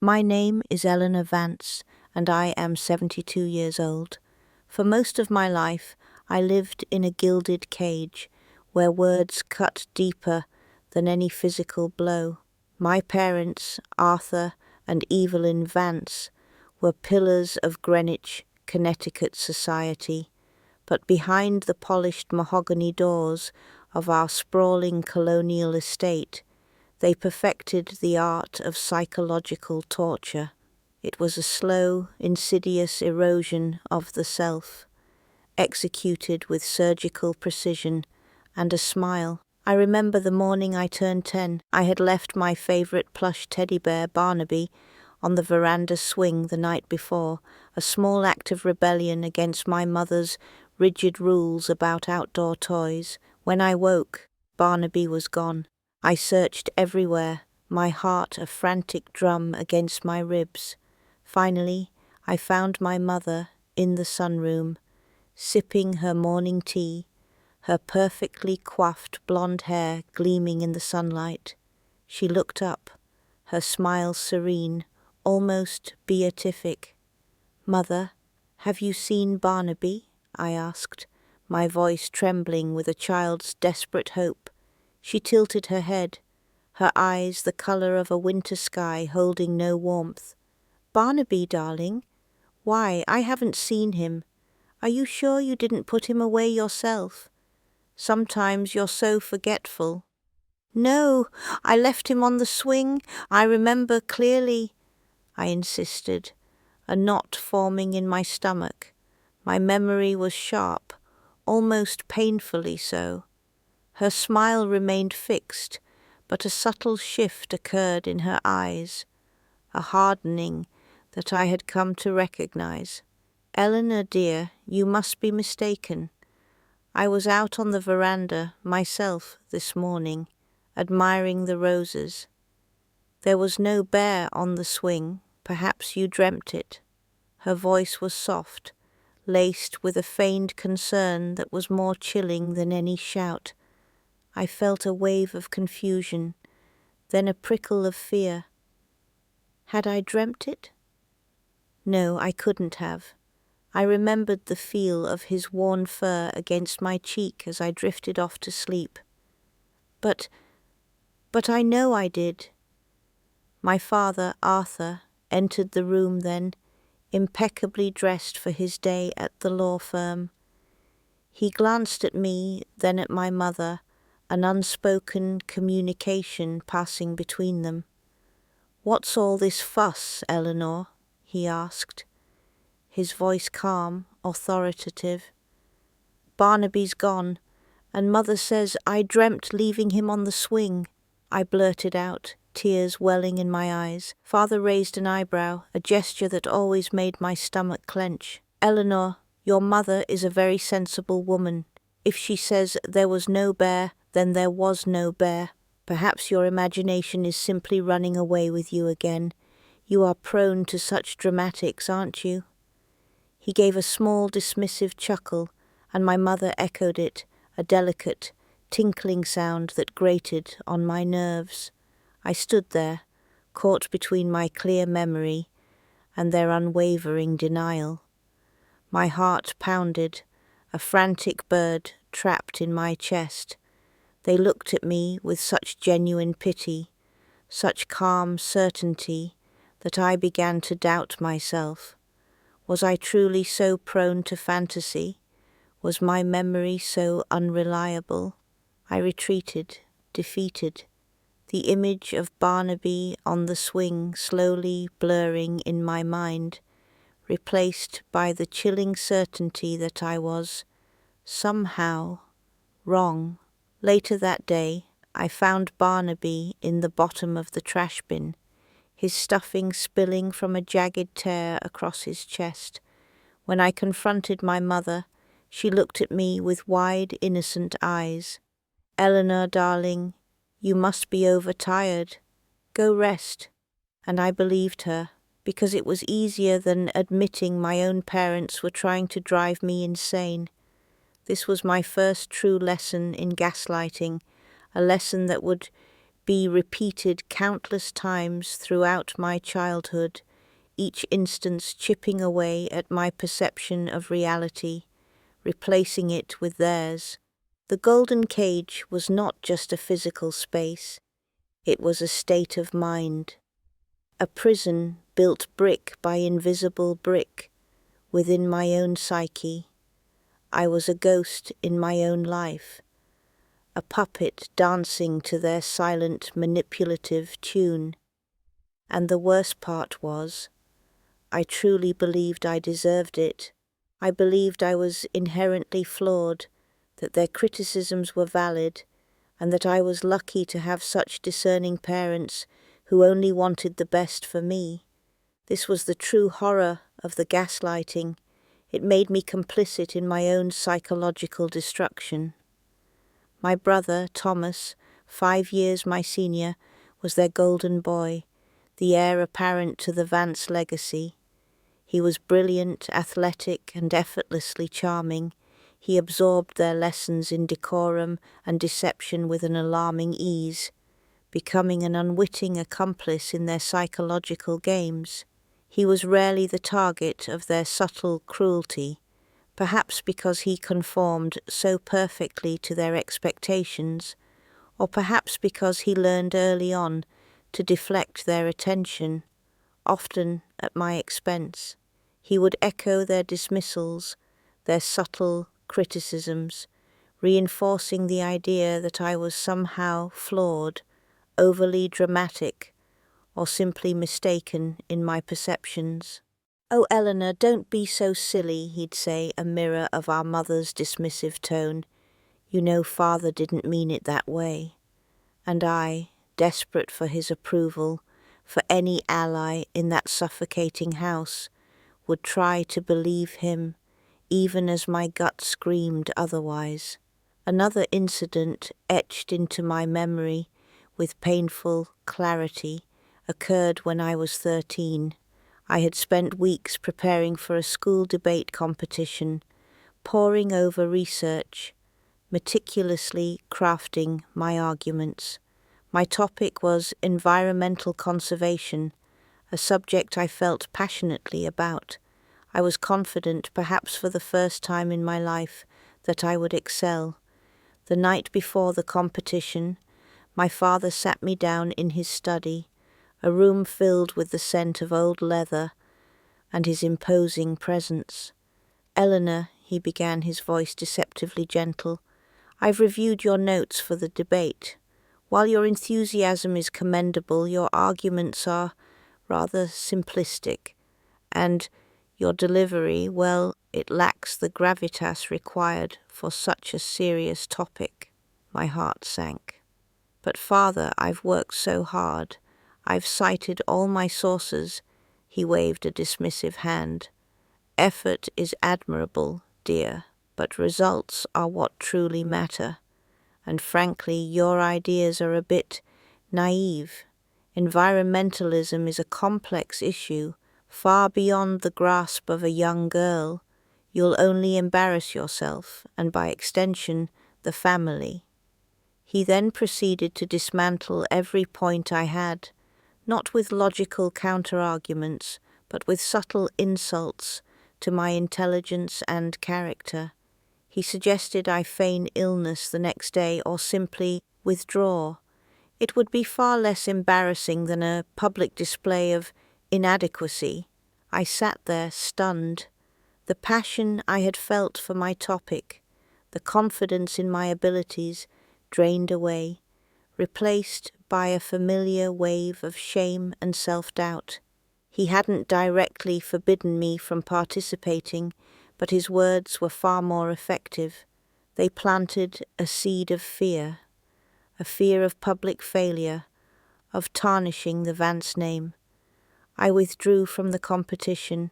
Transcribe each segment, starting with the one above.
My name is Eleanor Vance, and I am 72 years old. For most of my life, I lived in a gilded cage, where words cut deeper than any physical blow. My parents, Arthur and Evelyn Vance, were pillars of Greenwich, Connecticut society, but behind the polished mahogany doors of our sprawling colonial estate, they perfected the art of psychological torture. It was a slow, insidious erosion of the self, executed with surgical precision and a smile. I remember the morning I turned 10. I had left my favorite plush teddy bear, Barnaby, on the veranda swing the night before, a small act of rebellion against my mother's rigid rules about outdoor toys. When I woke, Barnaby was gone. I searched everywhere, my heart a frantic drum against my ribs. Finally, I found my mother in the sunroom, sipping her morning tea, her perfectly coiffed blonde hair gleaming in the sunlight. She looked up, her smile serene, almost beatific. "Mother, have you seen Barnaby?" I asked, my voice trembling with a child's desperate hope. She tilted her head, her eyes the color of a winter sky holding no warmth. "Barnaby, darling? Why, I haven't seen him. Are you sure you didn't put him away yourself? Sometimes you're so forgetful." "No, I left him on the swing. I remember clearly," I insisted, a knot forming in my stomach. My memory was sharp, almost painfully so. Her smile remained fixed, but a subtle shift occurred in her eyes, a hardening that I had come to recognize. "Eleanor, dear, you must be mistaken. I was out on the veranda myself this morning, admiring the roses. There was no bear on the swing. Perhaps you dreamt it." Her voice was soft, laced with a feigned concern that was more chilling than any shout. I felt a wave of confusion, then a prickle of fear. Had I dreamt it? No, I couldn't have. I remembered the feel of his worn fur against my cheek as I drifted off to sleep. But I know I did. My father, Arthur, entered the room then, impeccably dressed for his day at the law firm. He glanced at me, then at my mother, an unspoken communication passing between them. "What's all this fuss, Eleanor?" he asked, his voice calm, authoritative. "Barnaby's gone, and Mother says I dreamt leaving him on the swing," I blurted out, tears welling in my eyes. Father raised an eyebrow, a gesture that always made my stomach clench. "Eleanor, your mother is a very sensible woman. If she says there was no bear, then there was no bear. Perhaps your imagination is simply running away with you again. You are prone to such dramatics, aren't you?" He gave a small dismissive chuckle, and my mother echoed it, a delicate, tinkling sound that grated on my nerves. I stood there, caught between my clear memory and their unwavering denial. My heart pounded, a frantic bird trapped in my chest. They looked at me with such genuine pity, such calm certainty, that I began to doubt myself. Was I truly so prone to fantasy? Was my memory so unreliable? I retreated, defeated, the image of Barnaby on the swing slowly blurring in my mind, replaced by the chilling certainty that I was, somehow, wrong. Later that day, I found Barnaby in the bottom of the trash bin, his stuffing spilling from a jagged tear across his chest. When I confronted my mother, she looked at me with wide, innocent eyes. "Eleanor, darling, you must be overtired. Go rest." And I believed her, because it was easier than admitting my own parents were trying to drive me insane. This was my first true lesson in gaslighting, a lesson that would be repeated countless times throughout my childhood, each instance chipping away at my perception of reality, replacing it with theirs. The golden cage was not just a physical space, it was a state of mind, a prison built brick by invisible brick within my own psyche. I was a ghost in my own life, a puppet dancing to their silent, manipulative tune. And the worst part was, I truly believed I deserved it. I believed I was inherently flawed, that their criticisms were valid, and that I was lucky to have such discerning parents who only wanted the best for me. This was the true horror of the gaslighting. It made me complicit in my own psychological destruction. My brother, Thomas, 5 years my senior, was their golden boy, the heir apparent to the Vance legacy. He was brilliant, athletic, and effortlessly charming. He absorbed their lessons in decorum and deception with an alarming ease, becoming an unwitting accomplice in their psychological games. He was rarely the target of their subtle cruelty, perhaps because he conformed so perfectly to their expectations, or perhaps because he learned early on to deflect their attention, often at my expense. He would echo their dismissals, their subtle criticisms, reinforcing the idea that I was somehow flawed, overly dramatic, or simply mistaken in my perceptions. "Oh, Eleanor, don't be so silly," he'd say, a mirror of our mother's dismissive tone. "You know father didn't mean it that way." And I, desperate for his approval, for any ally in that suffocating house, would try to believe him, even as my gut screamed otherwise. Another incident, etched into my memory with painful clarity, occurred when I was 13. I had spent weeks preparing for a school debate competition, poring over research, meticulously crafting my arguments. My topic was environmental conservation, a subject I felt passionately about. I was confident, perhaps for the first time in my life, that I would excel. The night before the competition, my father sat me down in his study, a room filled with the scent of old leather and his imposing presence. "Eleanor," he began, his voice deceptively gentle, "I've reviewed your notes for the debate. While your enthusiasm is commendable, your arguments are rather simplistic, and your delivery, well, it lacks the gravitas required for such a serious topic." My heart sank. "But father, I've worked so hard. I've cited all my sources." He waved a dismissive hand. "Effort is admirable, dear, but results are what truly matter. And frankly, your ideas are a bit naive. Environmentalism is a complex issue, far beyond the grasp of a young girl. You'll only embarrass yourself, and by extension, the family." He then proceeded to dismantle every point I had, not with logical counter-arguments, but with subtle insults to my intelligence and character. He suggested I feign illness the next day or simply withdraw. It would be far less embarrassing than a public display of inadequacy. I sat there stunned. The passion I had felt for my topic, the confidence in my abilities, drained away, replaced by a familiar wave of shame and self-doubt. He hadn't directly forbidden me from participating, but his words were far more effective. They planted a seed of fear, a fear of public failure, of tarnishing the Vance name. I withdrew from the competition,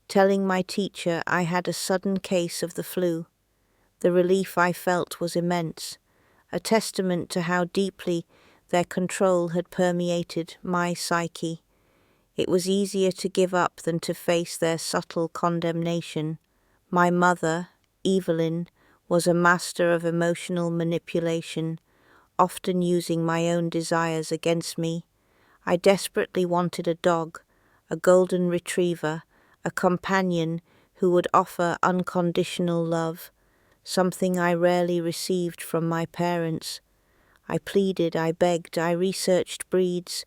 telling my teacher I had a sudden case of the flu. The relief I felt was immense, a testament to how deeply their control had permeated my psyche. It was easier to give up than to face their subtle condemnation. My mother, Evelyn, was a master of emotional manipulation, often using my own desires against me. I desperately wanted a dog, a golden retriever, a companion who would offer unconditional love, something I rarely received from my parents. I pleaded, I begged, I researched breeds,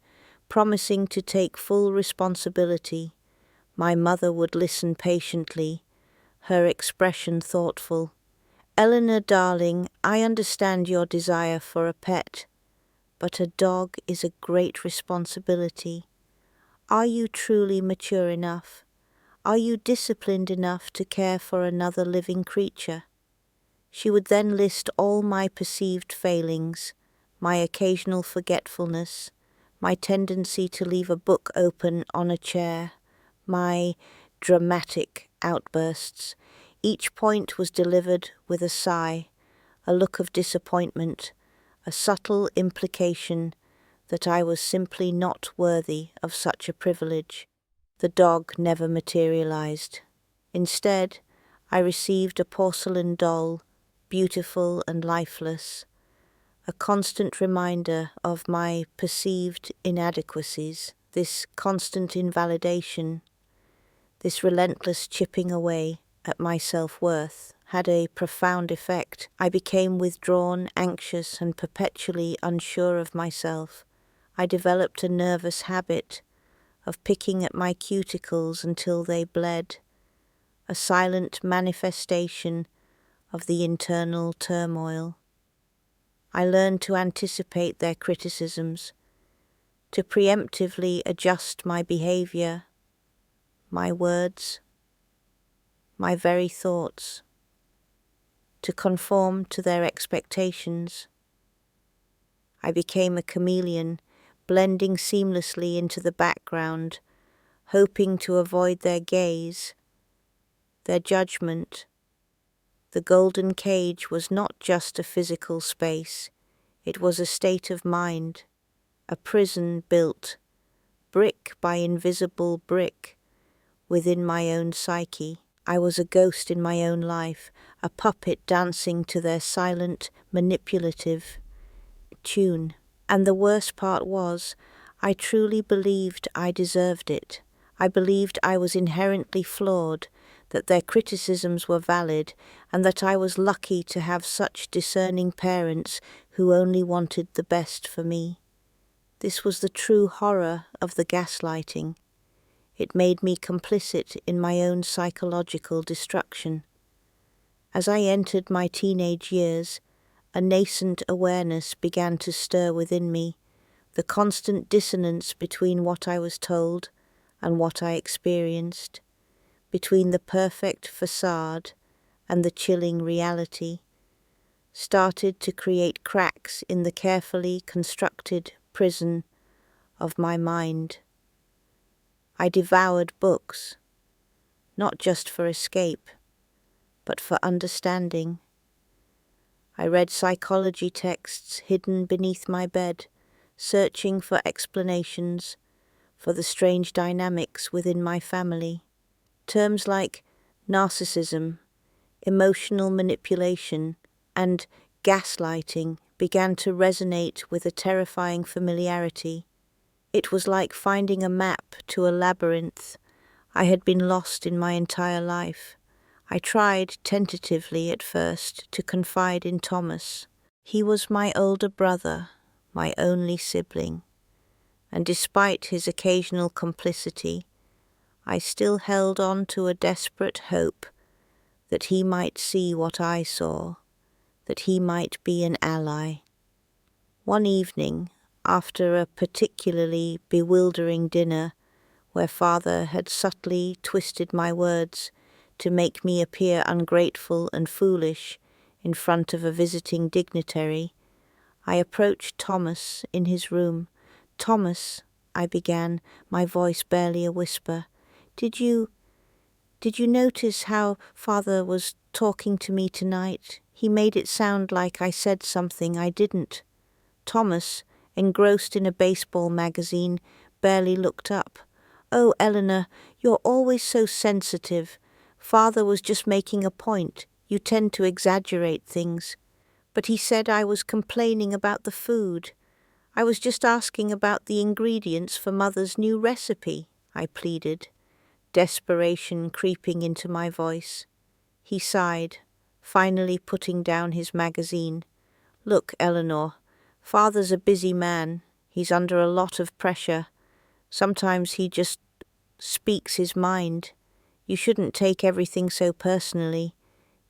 promising to take full responsibility. My mother would listen patiently, her expression thoughtful. "Eleanor, darling, I understand your desire for a pet, but a dog is a great responsibility. Are you truly mature enough? Are you disciplined enough to care for another living creature?" She would then list all my perceived failings, my occasional forgetfulness, my tendency to leave a book open on a chair, my dramatic outbursts. Each point was delivered with a sigh, a look of disappointment, a subtle implication that I was simply not worthy of such a privilege. The dog never materialized. Instead, I received a porcelain doll, beautiful and lifeless, a constant reminder of my perceived inadequacies. This constant invalidation, this relentless chipping away at my self-worth had a profound effect. I became withdrawn, anxious, and perpetually unsure of myself. I developed a nervous habit of picking at my cuticles until they bled, a silent manifestation of the internal turmoil. I learned to anticipate their criticisms, to preemptively adjust my behavior, my words, my very thoughts, to conform to their expectations. I became a chameleon, blending seamlessly into the background, hoping to avoid their gaze, their judgment. The golden cage was not just a physical space, it was a state of mind, a prison built, brick by invisible brick, within my own psyche. I was a ghost in my own life, a puppet dancing to their silent, manipulative tune. And the worst part was, I truly believed I deserved it. I believed I was inherently flawed, that their criticisms were valid, and that I was lucky to have such discerning parents who only wanted the best for me. This was the true horror of the gaslighting. It made me complicit in my own psychological destruction. As I entered my teenage years, a nascent awareness began to stir within me, the constant dissonance between what I was told and what I experienced, between the perfect facade and the chilling reality, started to create cracks in the carefully constructed prison of my mind. I devoured books, not just for escape, but for understanding. I read psychology texts hidden beneath my bed, searching for explanations for the strange dynamics within my family. Terms like narcissism, emotional manipulation, and gaslighting began to resonate with a terrifying familiarity. It was like finding a map to a labyrinth. I had been lost in my entire life. I tried tentatively at first to confide in Thomas. He was my older brother, my only sibling, and despite his occasional complicity, I still held on to a desperate hope that he might see what I saw, that he might be an ally. One evening, after a particularly bewildering dinner, where Father had subtly twisted my words to make me appear ungrateful and foolish in front of a visiting dignitary, I approached Thomas in his room. "Thomas," I began, my voice barely a whisper, Did you notice how Father was talking to me tonight? He made it sound like I said something I didn't." Thomas, engrossed in a baseball magazine, barely looked up. "Oh, Eleanor, you're always so sensitive. Father was just making a point. You tend to exaggerate things." But he said I was complaining about the food. I was just asking about the ingredients for Mother's new recipe, I pleaded, desperation creeping into my voice. He sighed, finally putting down his magazine. Look, Eleanor, Father's a busy man. He's under a lot of pressure. Sometimes he just speaks his mind. You shouldn't take everything so personally.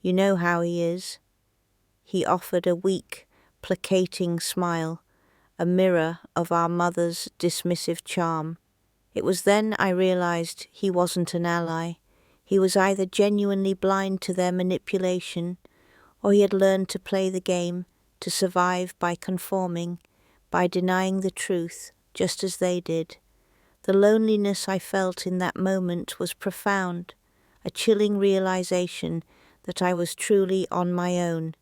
You know how he is. He offered a weak, placating smile, a mirror of our mother's dismissive charm. It was then I realized he wasn't an ally. He was either genuinely blind to their manipulation, or he had learned to play the game, to survive by conforming, by denying the truth, just as they did. The loneliness I felt in that moment was profound, a chilling realization that I was truly on my own.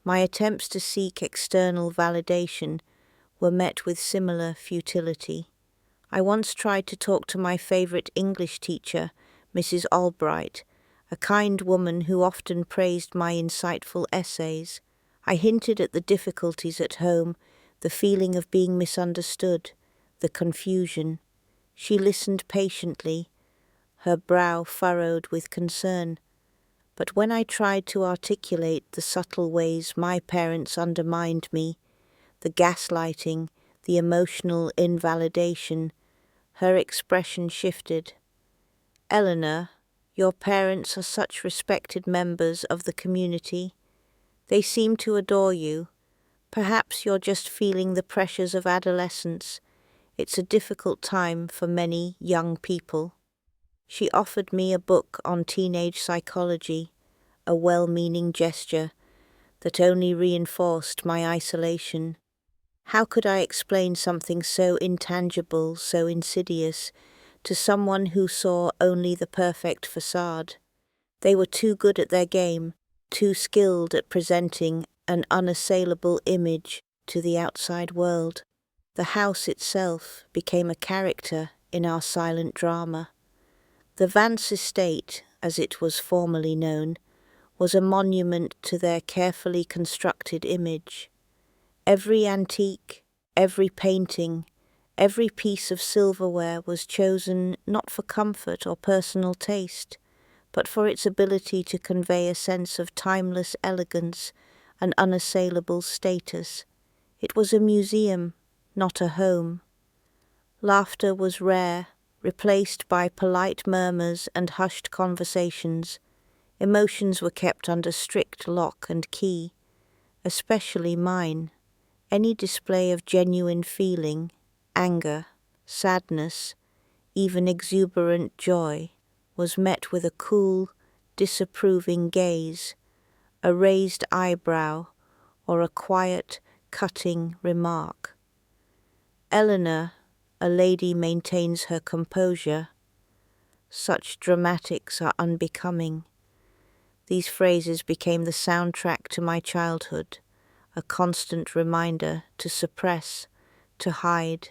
My attempts to seek external validation were met with similar futility. I once tried to talk to my favorite English teacher, Mrs. Albright, a kind woman who often praised my insightful essays. I hinted at the difficulties at home, the feeling of being misunderstood, the confusion. She listened patiently, her brow furrowed with concern. But when I tried to articulate the subtle ways my parents undermined me, the gaslighting, the emotional invalidation, her expression shifted. Eleanor, your parents are such respected members of the community. They seem to adore you. Perhaps you're just feeling the pressures of adolescence. It's a difficult time for many young people. She offered me a book on teenage psychology, a well-meaning gesture that only reinforced my isolation. How could I explain something so intangible, so insidious, to someone who saw only the perfect facade? They were too good at their game, too skilled at presenting an unassailable image to the outside world. The house itself became a character in our silent drama. The Vance estate, as it was formerly known, was a monument to their carefully constructed image. Every antique, every painting, every piece of silverware was chosen not for comfort or personal taste, but for its ability to convey a sense of timeless elegance and unassailable status. It was a museum, not a home. Laughter was rare, replaced by polite murmurs and hushed conversations. Emotions were kept under strict lock and key, especially mine. Any display of genuine feeling, anger, sadness, even exuberant joy, was met with a cool, disapproving gaze, a raised eyebrow, or a quiet, cutting remark. Eleanor, a lady maintains her composure. Such dramatics are unbecoming. These phrases became the soundtrack to my childhood, a constant reminder to suppress, to hide,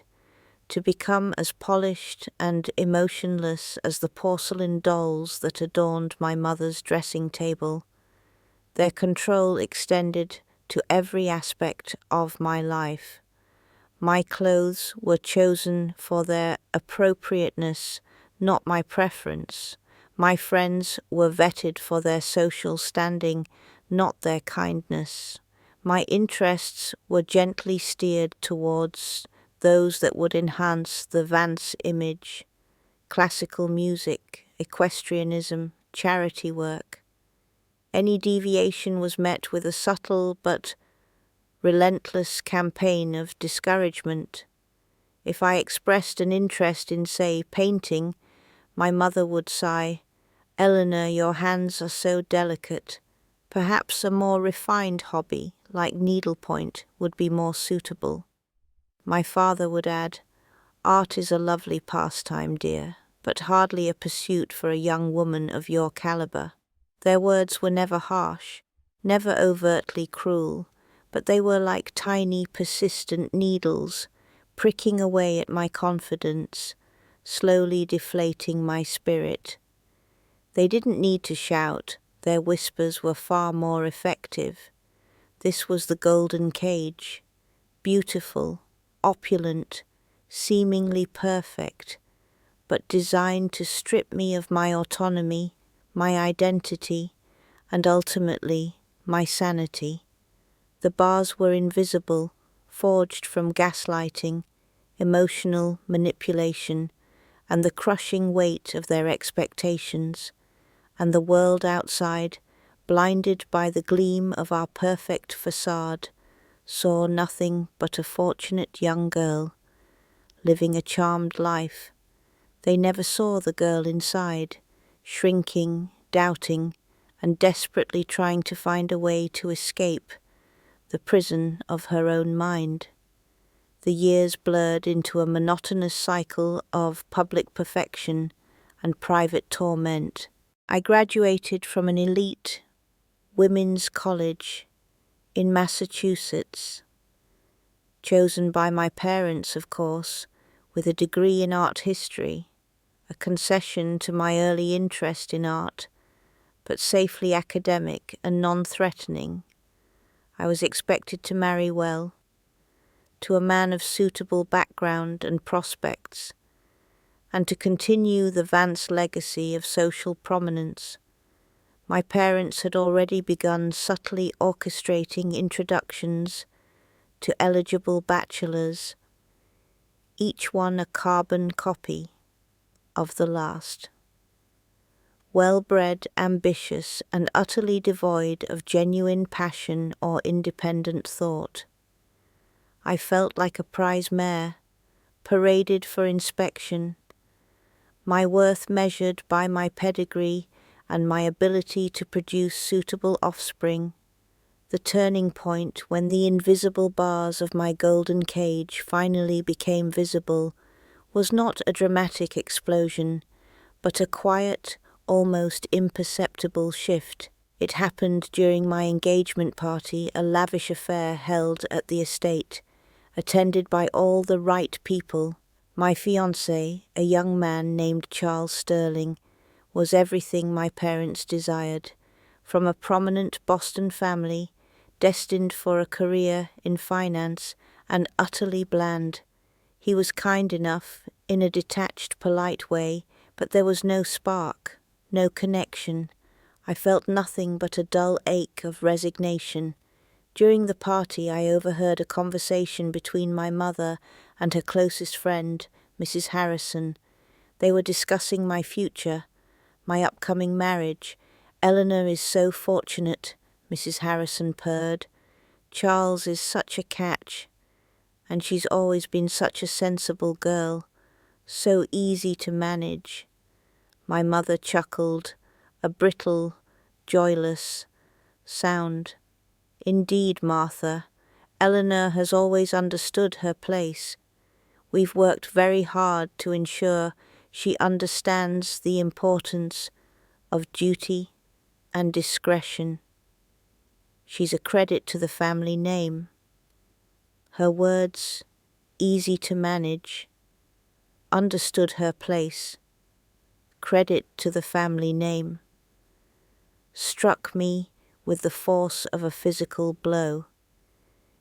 to become as polished and emotionless as the porcelain dolls that adorned my mother's dressing table. Their control extended to every aspect of my life. My clothes were chosen for their appropriateness, not my preference. My friends were vetted for their social standing, not their kindness. My interests were gently steered towards those that would enhance the Vance image: classical music, equestrianism, charity work. Any deviation was met with a subtle but relentless campaign of discouragement. If I expressed an interest in, say, painting, my mother would sigh, "Eleanor, your hands are so delicate. Perhaps a more refined hobby, like needlepoint, would be more suitable." My father would add, "Art is a lovely pastime, dear, but hardly a pursuit for a young woman of your caliber." Their words were never harsh, never overtly cruel, but they were like tiny, persistent needles, pricking away at my confidence, slowly deflating my spirit. They didn't need to shout, their whispers were far more effective. This was the golden cage, beautiful, opulent, seemingly perfect, but designed to strip me of my autonomy, my identity, and ultimately my sanity. The bars were invisible, forged from gaslighting, emotional manipulation, and the crushing weight of their expectations, and the world outside, blinded by the gleam of our perfect facade, saw nothing but a fortunate young girl, living a charmed life. They never saw the girl inside, shrinking, doubting, and desperately trying to find a way to escape the prison of her own mind. The years blurred into a monotonous cycle of public perfection and private torment. I graduated from an elite women's college in Massachusetts, chosen by my parents, of course, with a degree in art history, a concession to my early interest in art, but safely academic and non-threatening. I was expected to marry well, to a man of suitable background and prospects, and to continue the Vance legacy of social prominence. My parents had already begun subtly orchestrating introductions to eligible bachelors, each one a carbon copy of the last. Well-bred, ambitious, and utterly devoid of genuine passion or independent thought. I felt like a prize mare, paraded for inspection, my worth measured by my pedigree and my ability to produce suitable offspring. The turning point when the invisible bars of my golden cage finally became visible was not a dramatic explosion, but a quiet, almost imperceptible shift. It happened during my engagement party, a lavish affair held at the estate, attended by all the right people. My fiancé, a young man named Charles Sterling, was everything my parents desired. From a prominent Boston family, destined for a career in finance, and utterly bland. He was kind enough, in a detached, polite way, but there was no spark, no connection. I felt nothing but a dull ache of resignation. During the party I overheard a conversation between my mother and her closest friend, Mrs. Harrison. They were discussing my future, my upcoming marriage. "Eleanor is so fortunate," Mrs. Harrison purred. "Charles is such a catch, and she's always been such a sensible girl, so easy to manage." My mother chuckled, a brittle, joyless sound. "Indeed, Martha, Eleanor has always understood her place. We've worked very hard to ensure she understands the importance of duty and discretion. She's a credit to the family name." Her words, easy to manage, understood her place, credit to the family name, struck me with the force of a physical blow.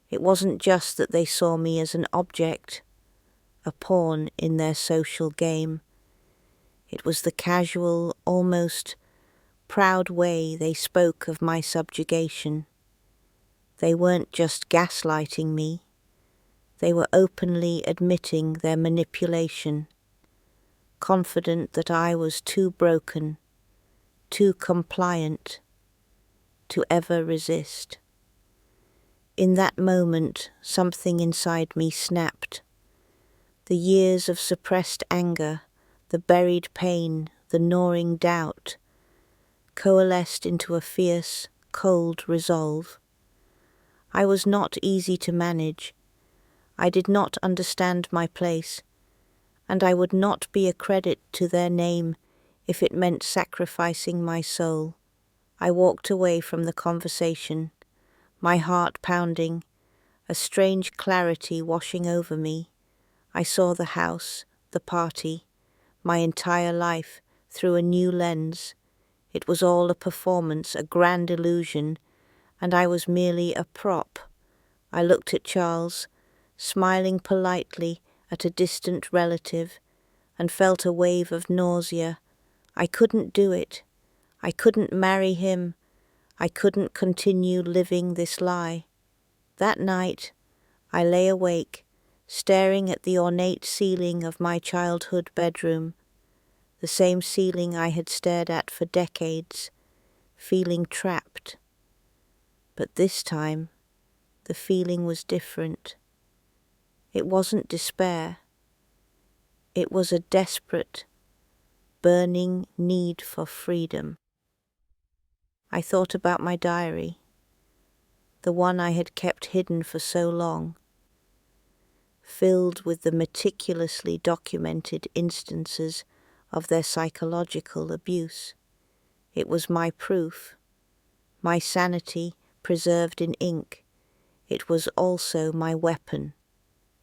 It wasn't just that they saw me as an object, a pawn in their social game. It was the casual, almost proud way they spoke of my subjugation. They weren't just gaslighting me, they were openly admitting their manipulation, confident that I was too broken, too compliant, to ever resist. In that moment, something inside me snapped. The years of suppressed anger, the buried pain, the gnawing doubt, coalesced into a fierce, cold resolve. I was not easy to manage. I did not understand my place, and I would not be a credit to their name if it meant sacrificing my soul. I walked away from the conversation, my heart pounding, a strange clarity washing over me. I saw the house, the party, my entire life through a new lens. It was all a performance, a grand illusion, and I was merely a prop. I looked at Charles, smiling politely at a distant relative, and felt a wave of nausea. I couldn't do it. I couldn't marry him. I couldn't continue living this lie. That night, I lay awake, staring at the ornate ceiling of my childhood bedroom, the same ceiling I had stared at for decades, feeling trapped. But this time, the feeling was different. It wasn't despair. It was a desperate, burning need for freedom. I thought about my diary, the one I had kept hidden for so long, filled with the meticulously documented instances of their psychological abuse. It was my proof, my sanity preserved in ink. It was also my weapon.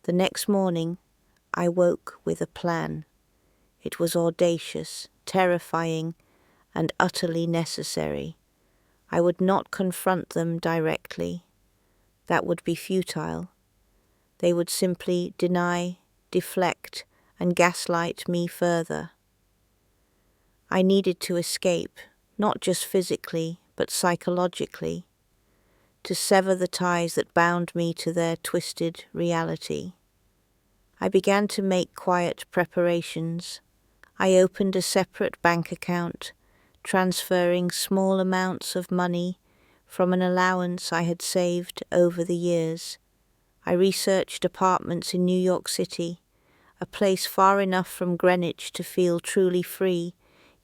The next morning, I woke with a plan. It was audacious, terrifying, and utterly necessary. I would not confront them directly. That would be futile. They would simply deny, deflect, and gaslight me further. I needed to escape, not just physically, but psychologically, to sever the ties that bound me to their twisted reality. I began to make quiet preparations. I opened a separate bank account, transferring small amounts of money from an allowance I had saved over the years. I researched apartments in New York City, a place far enough from Greenwich to feel truly free,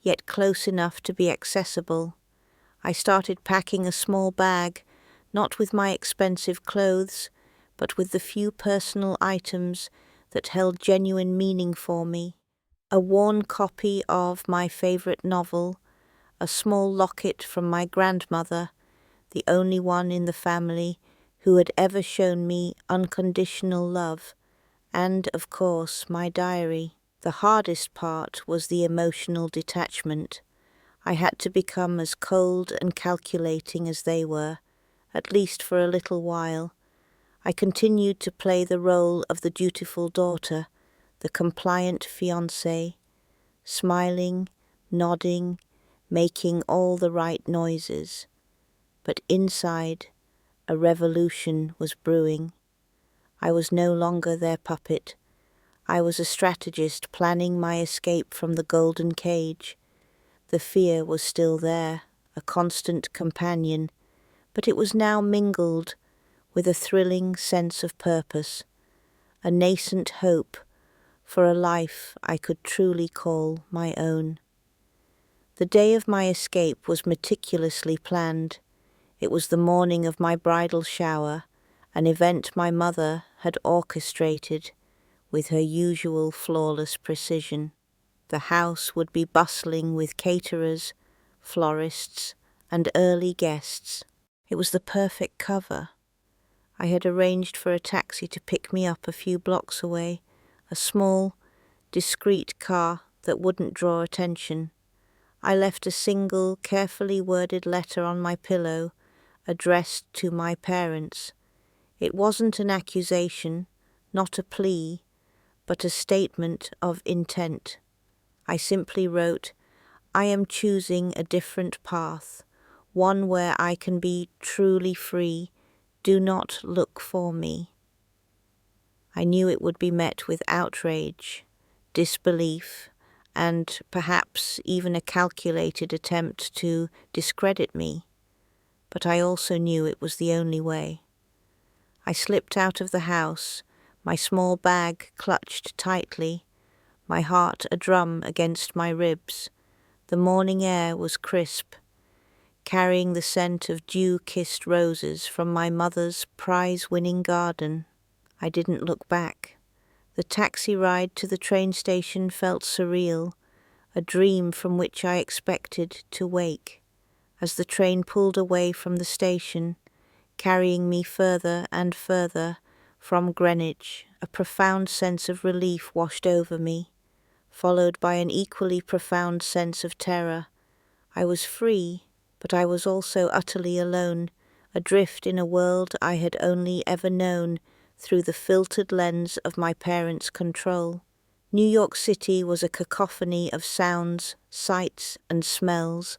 yet close enough to be accessible. I started packing a small bag, not with my expensive clothes, but with the few personal items that held genuine meaning for me. A worn copy of my favorite novel, a small locket from my grandmother, the only one in the family who had ever shown me unconditional love, and, of course, my diary. The hardest part was the emotional detachment. I had to become as cold and calculating as they were, at least for a little while. I continued to play the role of the dutiful daughter, the compliant fiancée, smiling, nodding, making all the right noises. But inside, a revolution was brewing. I was no longer their puppet. I was a strategist planning my escape from the golden cage. The fear was still there, a constant companion, but it was now mingled with a thrilling sense of purpose, a nascent hope for a life I could truly call my own. The day of my escape was meticulously planned. It was the morning of my bridal shower, an event my mother had orchestrated with her usual flawless precision. The house would be bustling with caterers, florists, and early guests. It was the perfect cover. I had arranged for a taxi to pick me up a few blocks away, a small, discreet car that wouldn't draw attention. I left a single, carefully worded letter on my pillow, addressed to my parents. It wasn't an accusation, not a plea, but a statement of intent. I simply wrote, "I am choosing a different path, one where I can be truly free. Do not look for me." I knew it would be met with outrage, disbelief, and perhaps even a calculated attempt to discredit me, but I also knew it was the only way. I slipped out of the house, my small bag clutched tightly, my heart a drum against my ribs. The morning air was crisp, carrying the scent of dew-kissed roses from my mother's prize-winning garden. I didn't look back. The taxi ride to the train station felt surreal, a dream from which I expected to wake. As the train pulled away from the station, carrying me further and further from Greenwich, a profound sense of relief washed over me, followed by an equally profound sense of terror. I was free, but I was also utterly alone, adrift in a world I had only ever known through the filtered lens of my parents' control. New York City was a cacophony of sounds, sights, and smells,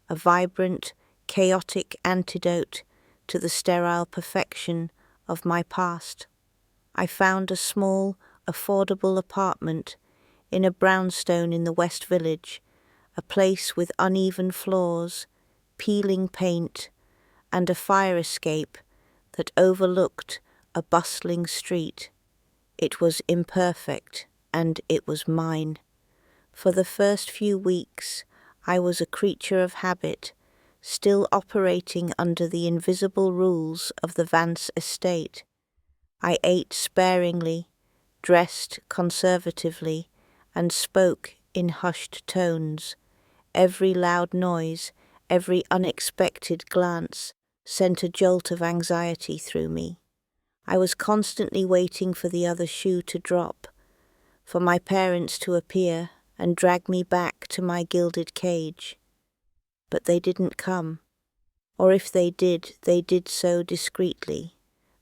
a vibrant, chaotic antidote to the sterile perfection of my past. I found a small, affordable apartment in a brownstone in the West Village, a place with uneven floors, peeling paint, and a fire escape that overlooked a bustling street. It was imperfect, and it was mine. For the first few weeks, I was a creature of habit, still operating under the invisible rules of the Vance estate. I ate sparingly, dressed conservatively, and spoke in hushed tones. Every loud noise, every unexpected glance sent a jolt of anxiety through me. I was constantly waiting for the other shoe to drop, for my parents to appear and drag me back to my gilded cage. But they didn't come, or if they did so discreetly,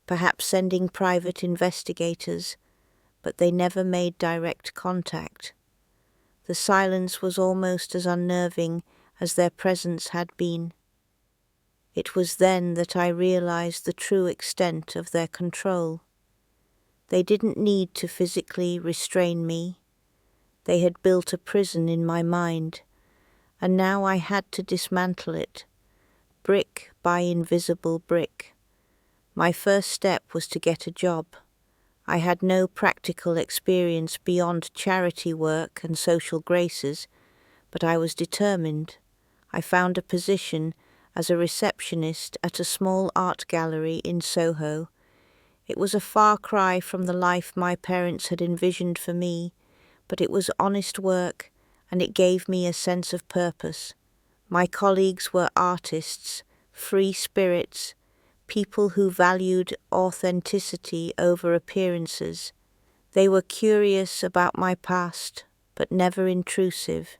perhaps sending private investigators, but they never made direct contact. The silence was almost as unnerving as their presence had been. It was then that I realized the true extent of their control. They didn't need to physically restrain me. They had built a prison in my mind, and now I had to dismantle it, brick by invisible brick. My first step was to get a job. I had no practical experience beyond charity work and social graces, but I was determined. I found a position as a receptionist at a small art gallery in Soho. It was a far cry from the life my parents had envisioned for me, but it was honest work, and it gave me a sense of purpose. My colleagues were artists, free spirits, people who valued authenticity over appearances. They were curious about my past, but never intrusive.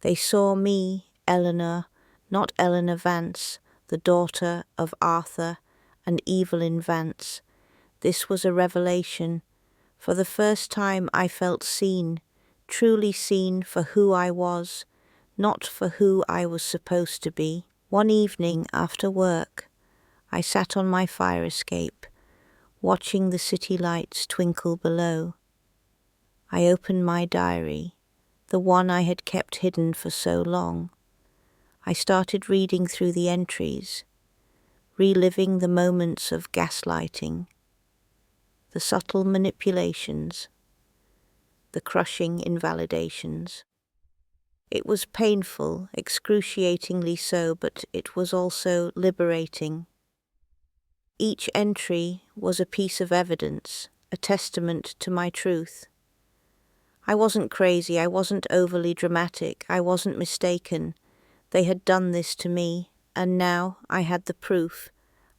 They saw me, Eleanor, not Eleanor Vance, the daughter of Arthur and Evelyn Vance. This was a revelation. For the first time I felt seen, truly seen for who I was, not for who I was supposed to be. One evening after work, I sat on my fire escape, watching the city lights twinkle below. I opened my diary, the one I had kept hidden for so long. I started reading through the entries, reliving the moments of gaslighting, the subtle manipulations, the crushing invalidations. It was painful, excruciatingly so, but it was also liberating. Each entry was a piece of evidence, a testament to my truth. I wasn't crazy, I wasn't overly dramatic, I wasn't mistaken. They had done this to me, and now I had the proof.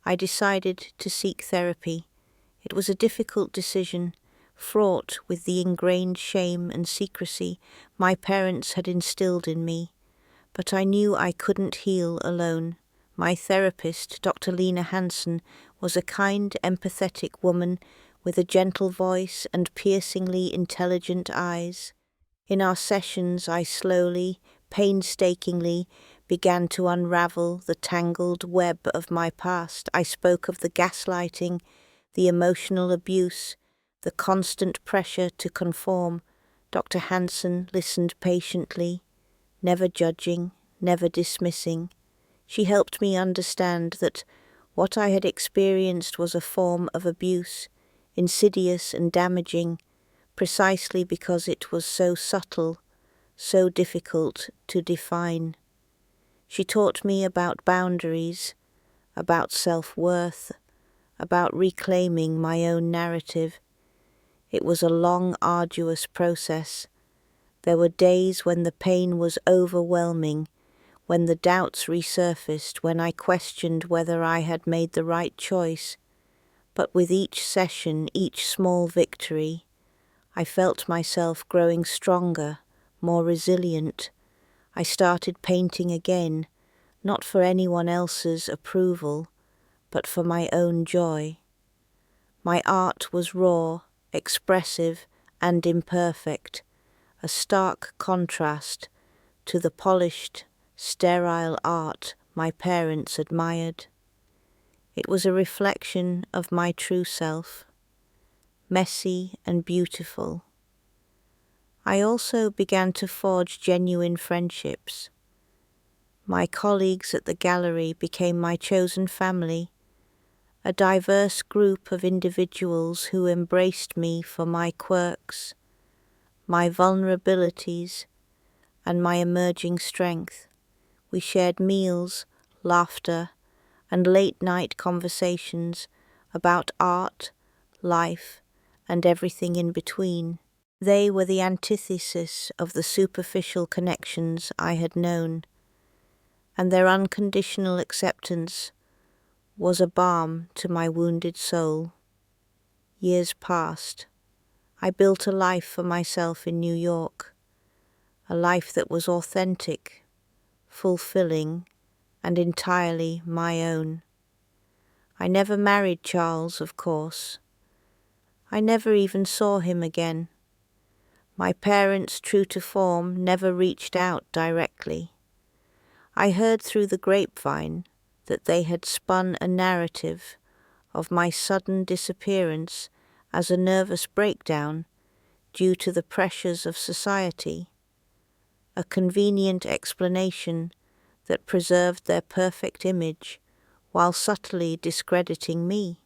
I decided to seek therapy. It was a difficult decision, fraught with the ingrained shame and secrecy my parents had instilled in me, but I knew I couldn't heal alone. My therapist, Dr. Lena Hansen, was a kind, empathetic woman with a gentle voice and piercingly intelligent eyes. In our sessions, I slowly, painstakingly began to unravel the tangled web of my past. I spoke of the gaslighting, the emotional abuse, the constant pressure to conform. Dr. Hansen listened patiently, never judging, never dismissing. She helped me understand that what I had experienced was a form of abuse, insidious and damaging, precisely because it was so subtle, so difficult to define. She taught me about boundaries, about self-worth, about reclaiming my own narrative. It was a long, arduous process. There were days when the pain was overwhelming, when the doubts resurfaced, when I questioned whether I had made the right choice. But with each session, each small victory, I felt myself growing stronger, more resilient. I started painting again, not for anyone else's approval, but for my own joy. My art was raw, expressive, and imperfect, a stark contrast to the polished, sterile art my parents admired. It was a reflection of my true self, messy and beautiful. I also began to forge genuine friendships. My colleagues at the gallery became my chosen family, a diverse group of individuals who embraced me for my quirks, my vulnerabilities, and my emerging strength. We shared meals, laughter, and late-night conversations about art, life, and everything in between. They were the antithesis of the superficial connections I had known, and their unconditional acceptance was a balm to my wounded soul. Years passed. I built a life for myself in New York, a life that was authentic, fulfilling, and entirely my own. I never married Charles, of course. I never even saw him again. My parents, true to form, never reached out directly. I heard through the grapevine that they had spun a narrative of my sudden disappearance as a nervous breakdown due to the pressures of society, a convenient explanation that preserved their perfect image while subtly discrediting me.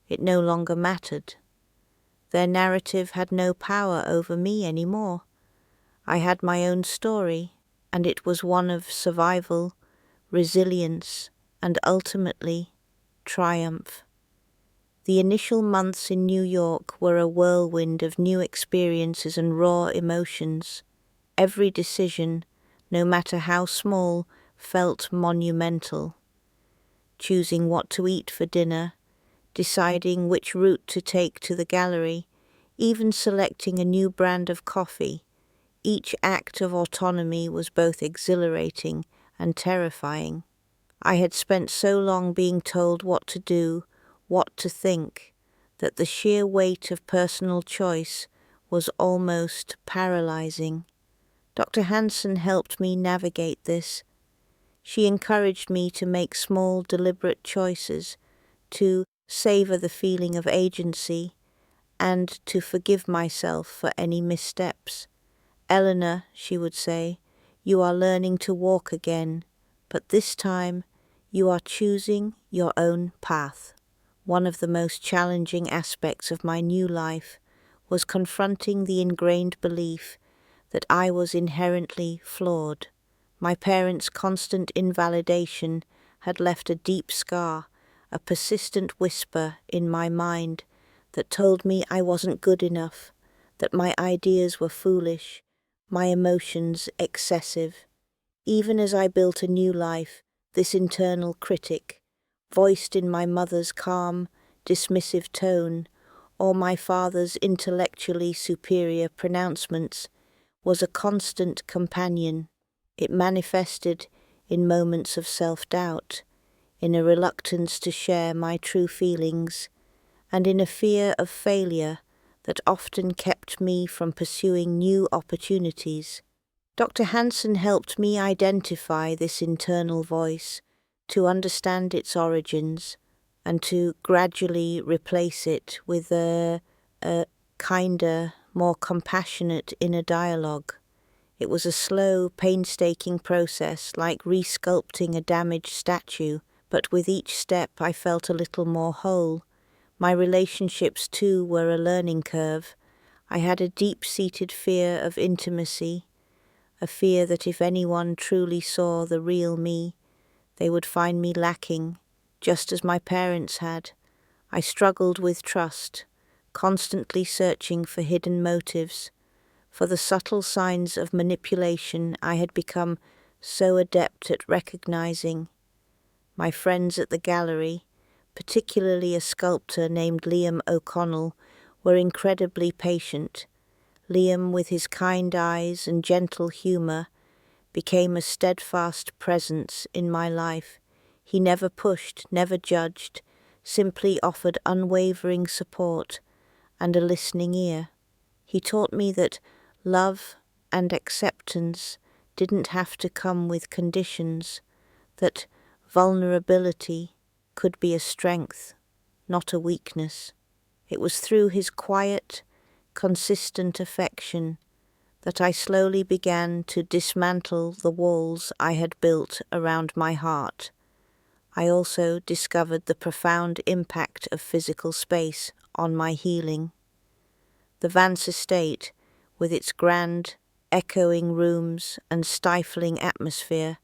It no longer mattered. Their narrative had no power over me anymore. I had my own story, and it was one of survival, resilience, and ultimately, triumph. The initial months in New York were a whirlwind of new experiences and raw emotions. Every decision, no matter how small, felt monumental. Choosing what to eat for dinner, deciding which route to take to the gallery, even selecting a new brand of coffee. Each act of autonomy was both exhilarating and terrifying. I had spent so long being told what to do, what to think, that the sheer weight of personal choice was almost paralyzing. Dr. Hansen helped me navigate this. She encouraged me to make small, deliberate choices, to savor the feeling of agency, and to forgive myself for any missteps. Eleanor, she would say, you are learning to walk again, but this time you are choosing your own path. One of the most challenging aspects of my new life was confronting the ingrained belief that I was inherently flawed. My parents' constant invalidation had left a deep scar, a persistent whisper in my mind that told me I wasn't good enough, that my ideas were foolish, my emotions excessive. Even as I built a new life, this internal critic, voiced in my mother's calm, dismissive tone, or my father's intellectually superior pronouncements, was a constant companion. It manifested in moments of self-doubt, in a reluctance to share my true feelings, and in a fear of failure that often kept me from pursuing new opportunities. Dr. Hansen helped me identify this internal voice, to understand its origins, and to gradually replace it with a kinder, more compassionate inner dialogue. It was a slow, painstaking process, like resculpting a damaged statue, but with each step I felt a little more whole. My relationships, too, were a learning curve. I had a deep-seated fear of intimacy, a fear that if anyone truly saw the real me, they would find me lacking, just as my parents had. I struggled with trust, constantly searching for hidden motives, for the subtle signs of manipulation I had become so adept at recognizing. My friends at the gallery, particularly a sculptor named Liam O'Connell, were incredibly patient. Liam, with his kind eyes and gentle humor, became a steadfast presence in my life. He never pushed, never judged, simply offered unwavering support and a listening ear. He taught me that love and acceptance didn't have to come with conditions, that vulnerability could be a strength, not a weakness. It was through his quiet, consistent affection that I slowly began to dismantle the walls I had built around my heart. I also discovered the profound impact of physical space on my healing. The Vance estate, with its grand, echoing rooms and stifling atmosphere,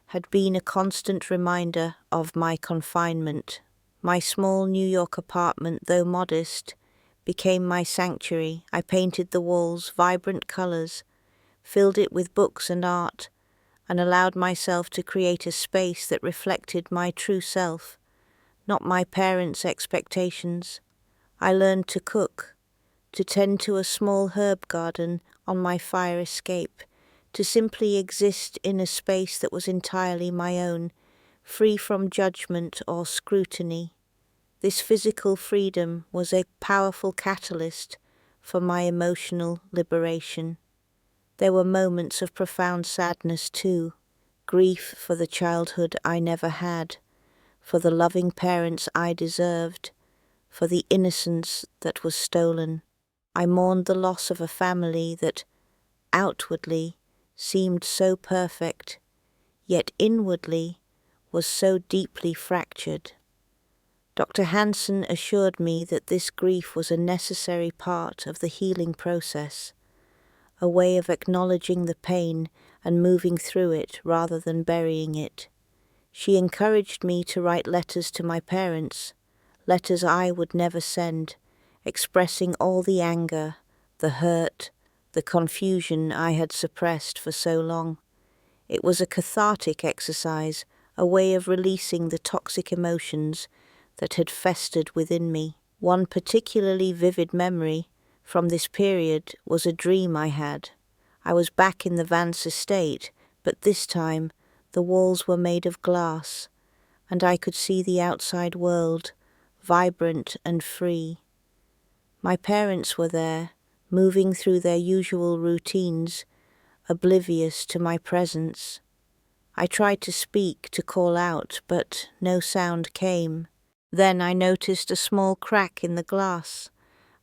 had been a constant reminder of my confinement. My small New York apartment, though modest, became my sanctuary. I painted the walls vibrant colors, filled it with books and art, and allowed myself to create a space that reflected my true self, not my parents' expectations. I learned to cook, to tend to a small herb garden on my fire escape, to simply exist in a space that was entirely my own, free from judgment or scrutiny. This physical freedom was a powerful catalyst for my emotional liberation. There were moments of profound sadness too, grief for the childhood I never had, for the loving parents I deserved, for the innocence that was stolen. I mourned the loss of a family that, outwardly, seemed so perfect, yet inwardly was so deeply fractured. Dr. Hansen assured me that this grief was a necessary part of the healing process, a way of acknowledging the pain and moving through it rather than burying it. She encouraged me to write letters to my parents, letters I would never send, expressing all the anger, the hurt, the confusion I had suppressed for so long. It was a cathartic exercise, a way of releasing the toxic emotions that had festered within me. One particularly vivid memory from this period was a dream I had. I was back in the Vance estate, but this time the walls were made of glass, and I could see the outside world, vibrant and free. My parents were there, moving through their usual routines, oblivious to my presence. I tried to speak, to call out, but no sound came. Then I noticed a small crack in the glass,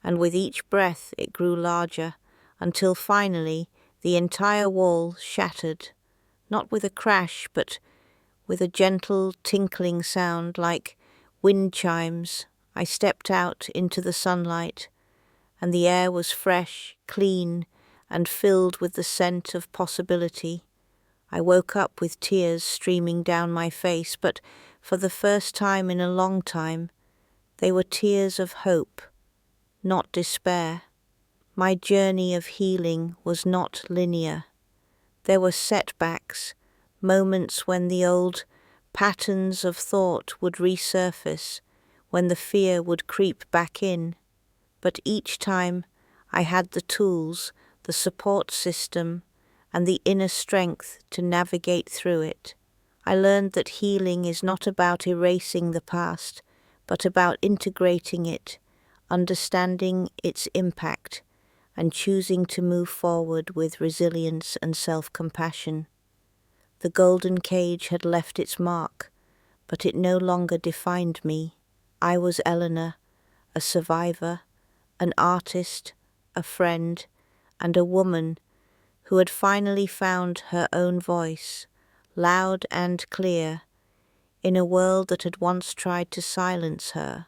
and with each breath it grew larger, until finally the entire wall shattered, not with a crash, but with a gentle tinkling sound like wind chimes. I stepped out into the sunlight, and the air was fresh, clean, and filled with the scent of possibility. I woke up with tears streaming down my face, but for the first time in a long time, they were tears of hope, not despair. My journey of healing was not linear. There were setbacks, moments when the old patterns of thought would resurface, when the fear would creep back in. But each time I had the tools, the support system, and the inner strength to navigate through it. I learned that healing is not about erasing the past, but about integrating it, understanding its impact, and choosing to move forward with resilience and self-compassion. The golden cage had left its mark, but it no longer defined me. I was Eleanor, a survivor, an artist, a friend, and a woman who had finally found her own voice, loud and clear, in a world that had once tried to silence her.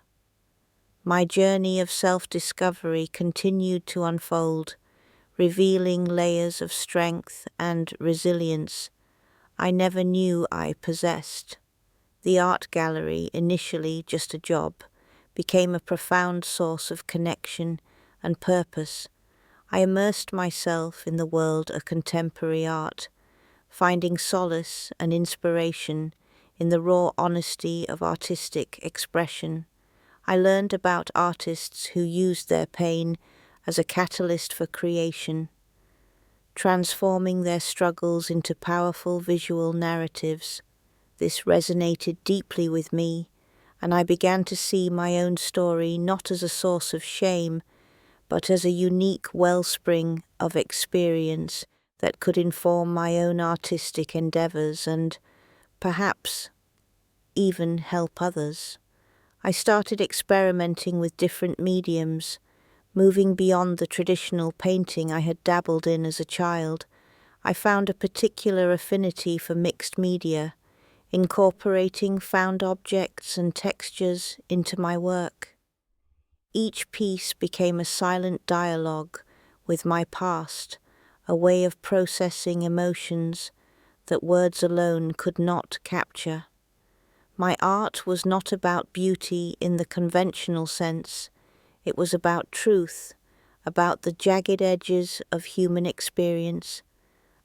My journey of self-discovery continued to unfold, revealing layers of strength and resilience I never knew I possessed. The art gallery, initially just a job, became a profound source of connection and purpose. I immersed myself in the world of contemporary art, finding solace and inspiration in the raw honesty of artistic expression. I learned about artists who used their pain as a catalyst for creation, transforming their struggles into powerful visual narratives. This resonated deeply with me, and I began to see my own story not as a source of shame, but as a unique wellspring of experience that could inform my own artistic endeavors and, perhaps, even help others. I started experimenting with different mediums, moving beyond the traditional painting I had dabbled in as a child. I found a particular affinity for mixed media, incorporating found objects and textures into my work. Each piece became a silent dialogue with my past, a way of processing emotions that words alone could not capture. My art was not about beauty in the conventional sense. It was about truth, about the jagged edges of human experience,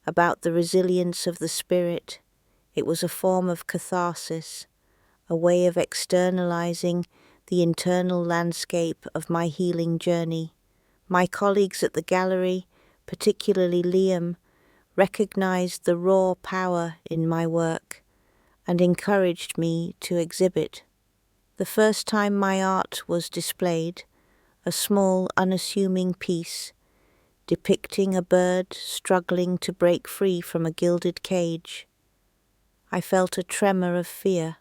about the resilience of the spirit. It was a form of catharsis, a way of externalizing the internal landscape of my healing journey. My colleagues at the gallery, particularly Liam, recognized the raw power in my work and encouraged me to exhibit. The first time my art was displayed, a small, unassuming piece depicting a bird struggling to break free from a gilded cage, I felt a tremor of fear,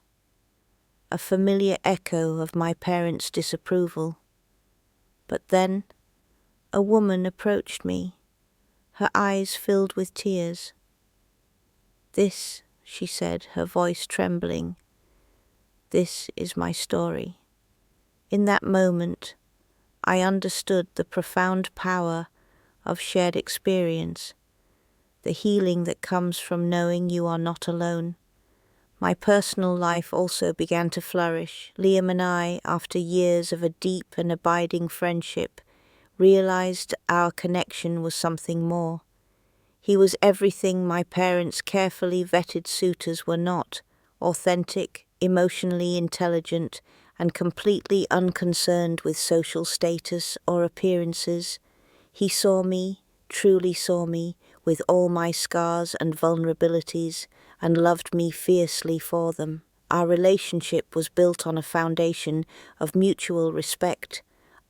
a familiar echo of my parents' disapproval. But then a woman approached me, her eyes filled with tears. "This," she said, her voice trembling, "this is my story." In that moment, I understood the profound power of shared experience, the healing that comes from knowing you are not alone. My personal life also began to flourish. Liam and I, after years of a deep and abiding friendship, realized our connection was something more. He was everything my parents' carefully vetted suitors were not: authentic, emotionally intelligent, and completely unconcerned with social status or appearances. He saw me, truly saw me, with all my scars and vulnerabilities, and loved me fiercely for them. Our relationship was built on a foundation of mutual respect,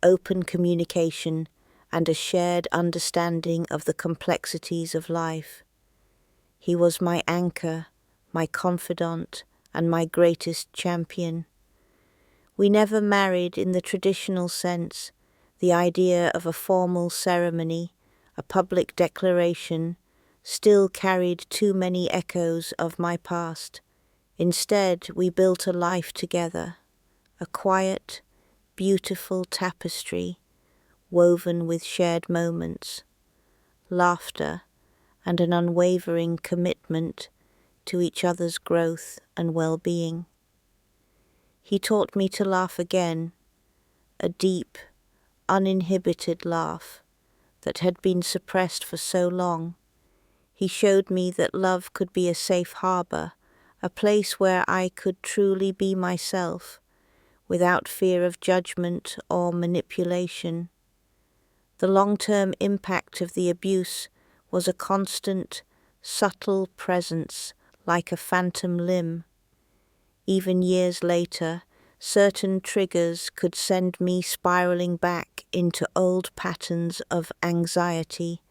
open communication, and a shared understanding of the complexities of life. He was my anchor, my confidant, and my greatest champion. We never married in the traditional sense. The idea of a formal ceremony, a public declaration, still carried too many echoes of my past. Instead, we built a life together, a quiet, beautiful tapestry woven with shared moments, laughter, and an unwavering commitment to each other's growth and well-being. He taught me to laugh again, a deep, uninhibited laugh that had been suppressed for so long. He showed me that love could be a safe harbor, a place where I could truly be myself, without fear of judgment or manipulation. The long-term impact of the abuse was a constant, subtle presence, like a phantom limb. Even years later, certain triggers could send me spiraling back into old patterns of anxiety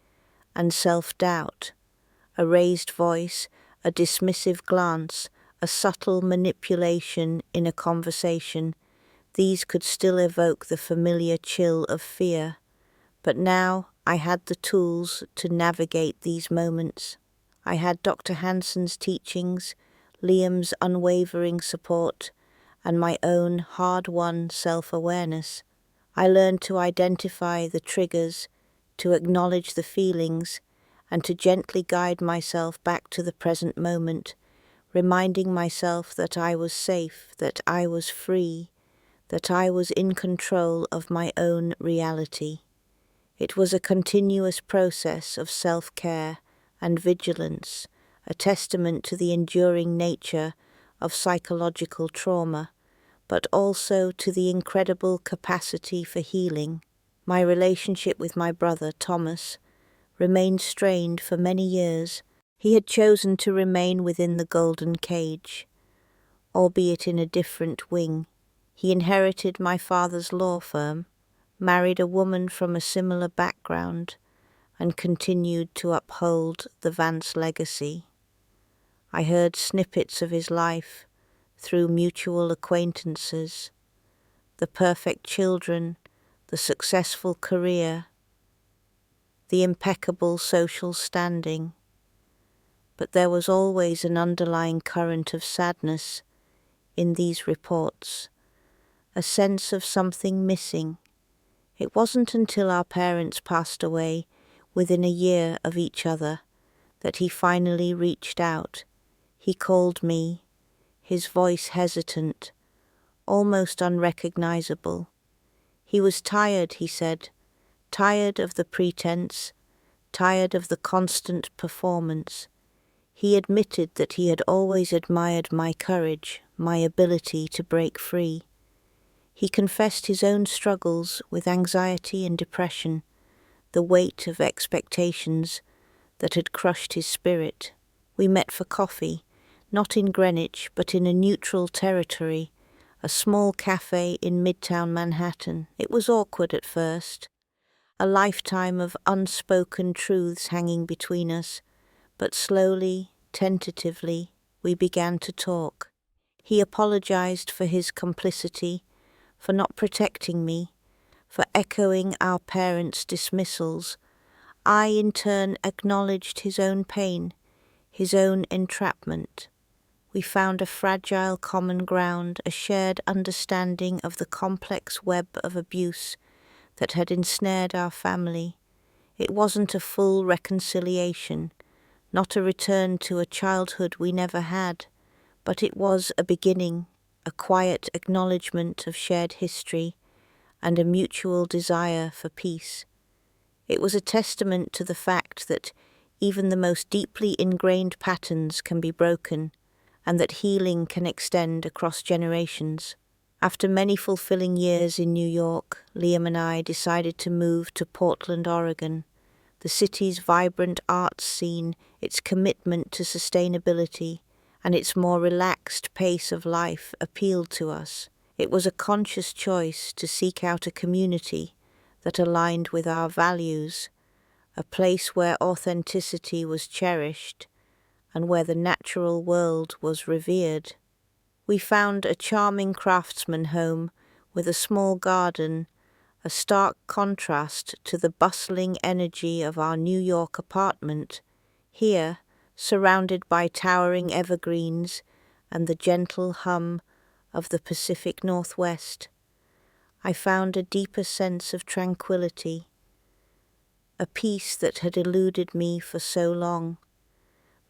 and self-doubt. A raised voice, a dismissive glance, a subtle manipulation in a conversation, these could still evoke the familiar chill of fear. But now I had the tools to navigate these moments. I had Dr. Hansen's teachings, Liam's unwavering support, and my own hard-won self-awareness. I learned to identify the triggers, to acknowledge the feelings, and to gently guide myself back to the present moment, reminding myself that I was safe, that I was free, that I was in control of my own reality. It was a continuous process of self-care and vigilance, a testament to the enduring nature of psychological trauma, but also to the incredible capacity for healing. My relationship with my brother, Thomas, remained strained for many years. He had chosen to remain within the golden cage, albeit in a different wing. He inherited my father's law firm, married a woman from a similar background, and continued to uphold the Vance legacy. I heard snippets of his life through mutual acquaintances, the perfect children, the successful career, the impeccable social standing. But there was always an underlying current of sadness in these reports, a sense of something missing. It wasn't until our parents passed away within a year of each other that he finally reached out. He called me, his voice hesitant, almost unrecognizable. He was tired, he said, tired of the pretense, tired of the constant performance. He admitted that he had always admired my courage, my ability to break free. He confessed his own struggles with anxiety and depression, the weight of expectations that had crushed his spirit. We met for coffee, not in Greenwich, but in a neutral territory, a small cafe in Midtown Manhattan. It was awkward at first, a lifetime of unspoken truths hanging between us, but slowly, tentatively, we began to talk. He apologized for his complicity, for not protecting me, for echoing our parents' dismissals. I, in turn, acknowledged his own pain, his own entrapment. We found a fragile common ground, a shared understanding of the complex web of abuse that had ensnared our family. It wasn't a full reconciliation, not a return to a childhood we never had, but it was a beginning, a quiet acknowledgement of shared history and a mutual desire for peace. It was a testament to the fact that even the most deeply ingrained patterns can be broken, and that healing can extend across generations. After many fulfilling years in New York, Liam and I decided to move to Portland, Oregon. The city's vibrant arts scene, its commitment to sustainability, and its more relaxed pace of life appealed to us. It was a conscious choice to seek out a community that aligned with our values, a place where authenticity was cherished and where the natural world was revered. We found a charming craftsman home with a small garden, a stark contrast to the bustling energy of our New York apartment. Here, surrounded by towering evergreens and the gentle hum of the Pacific Northwest, I found a deeper sense of tranquility, a peace that had eluded me for so long.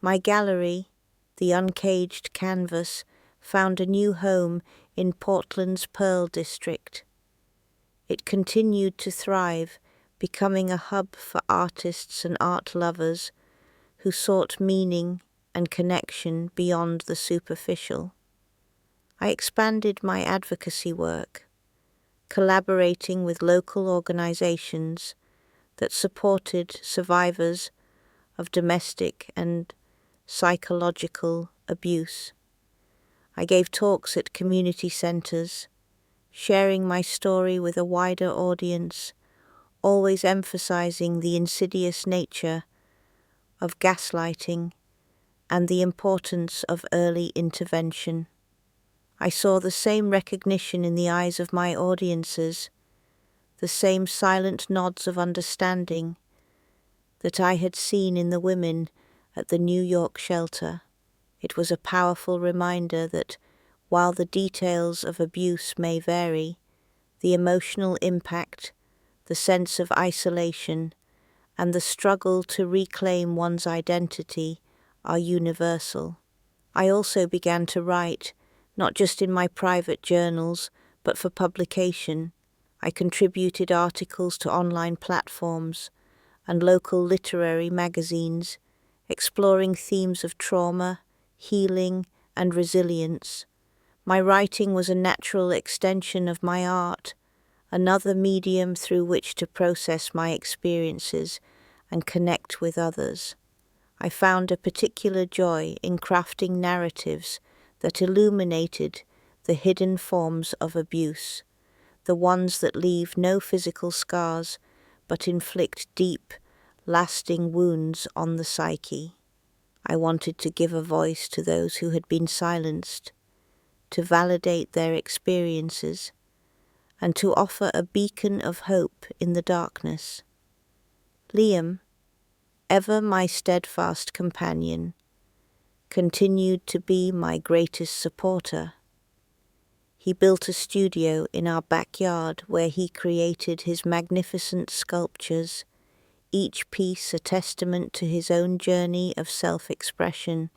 My gallery, the uncaged canvas, found a new home in Portland's Pearl District. It continued to thrive, becoming a hub for artists and art lovers who sought meaning and connection beyond the superficial. I expanded my advocacy work, collaborating with local organizations that supported survivors of domestic and psychological abuse. I gave talks at community centers, sharing my story with a wider audience, always emphasizing the insidious nature of gaslighting and the importance of early intervention. I saw the same recognition in the eyes of my audiences, the same silent nods of understanding that I had seen in the women at the New York shelter. It was a powerful reminder that while the details of abuse may vary, the emotional impact, the sense of isolation, and the struggle to reclaim one's identity are universal. I also began to write, not just in my private journals, but for publication. I contributed articles to online platforms and local literary magazines, exploring themes of trauma, healing, and resilience. My writing was a natural extension of my art, another medium through which to process my experiences and connect with others. I found a particular joy in crafting narratives that illuminated the hidden forms of abuse, the ones that leave no physical scars but inflict deep, lasting wounds on the psyche. I wanted to give a voice to those who had been silenced, to validate their experiences, and to offer a beacon of hope in the darkness. Liam, ever my steadfast companion, continued to be my greatest supporter. He built a studio in our backyard where he created his magnificent sculptures, each piece a testament to his own journey of self-expression.